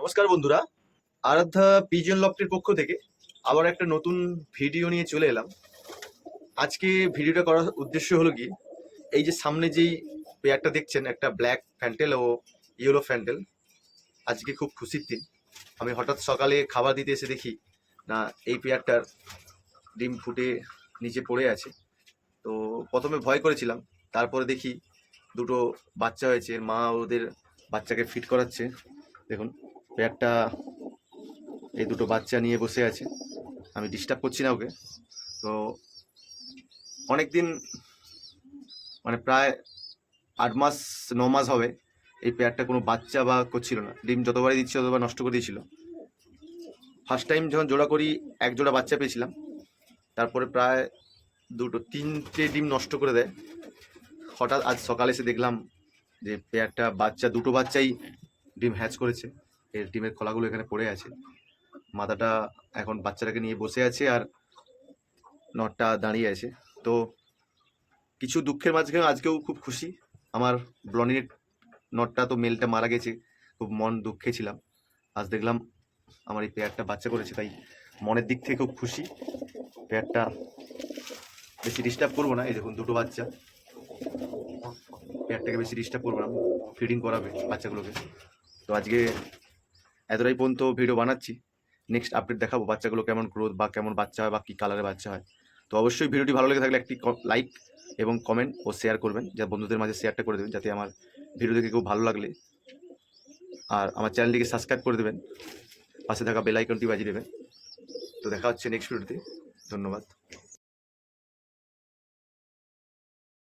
নমস্কার বন্ধুরা, আরাধ্যা পিজন লফটের পক্ষ থেকে আবার একটা নতুন ভিডিও নিয়ে চলে এলাম। আজকে ভিডিওটা করার উদ্দেশ্য হলো কি, এই যে সামনে যেই পেয়ারটা দেখছেন, একটা ব্ল্যাক ফ্যান্টেল ও ইয়েলো ফ্যান্টেল, আজকে খুব খুশির দিন। আমি হঠাৎ সকালে খাবার দিতে এসে দেখি না এই পেয়ারটার ডিম ফুটে নিচে পড়ে আছে। তো প্রথমে ভয় করেছিলাম, তারপরে দেখি দুটো বাচ্চা হয়েছে, মা ওদের বাচ্চাকে ফিট করাচ্ছে। দেখুন পেয়ারটা এই দুটো বাচ্চা নিয়ে বসে আছে, আমি ডিস্টার্ব করছি না ওকে। তো অনেক দিন, মানে প্রায় 8 মাস 9 মাস হবে এই পেয়ারটা কোনো বাচ্চা বা করছিল না, ডিম যতবারই দিচ্ছিল ততবার নষ্ট করে দিয়েছিল। ফার্স্ট টাইম যখন জোড়া করি এক জোড়া বাচ্চা পেয়েছিলাম, তারপরে প্রায় দুটো তিনটে ডিম নষ্ট করে দেয়। হঠাৎ আজ সকালে এসে দেখলাম যে পেয়ারটা বাচ্চা, দুটো বাচ্চাই ডিম হ্যাচ করেছে। এর ডিমের খোলাগুলো এখানে পড়ে আছে, মাথাটা এখন বাচ্চাটাকে নিয়ে বসে আছে আর নটটা দাঁড়িয়ে আছে। তো কিছু দুঃখের মাঝখানে আজকেও খুব খুশি। আমার ব্লনির নটটা, তো মেলটা মারা গেছে, খুব মন দুঃখে ছিলাম। আজ দেখলাম আমার এই পেয়ারটা বাচ্চা করেছে, তাই মনের দিক থেকে খুব খুশি। পেয়ারটা বেশি ডিস্টার্ব করবো না, এই দেখুন দুটো বাচ্চা, পেয়ারটাকে বেশি ডিস্টার্ব করবো না, ফিডিং করাবে বাচ্চাগুলোকে। তো আজকে এতটাই পর্যন্ত ভিডিও বানাচ্ছি, নেক্সট আপডেট দেখাবো বাচ্চাগুলো কেমন গ্রোথ বা কেমন বাচ্চা হয় বা কী কালারের বাচ্চা হয়। তো অবশ্যই ভিডিওটি ভালো লেগে থাকলে একটি লাইক এবং কমেন্ট ও শেয়ার করবেন, যা বন্ধুদের মাঝে শেয়ারটা করে দেবেন, যাতে আমার ভিডিও দেখে খুব ভালো লাগলে। আর আমার চ্যানেলটিকে সাবস্ক্রাইব করে দেবেন, পাশে থাকা বেল আইকনটি বাজিয়ে দেবেন। তো দেখা হচ্ছে নেক্সট ভিডিওতে। ধন্যবাদ।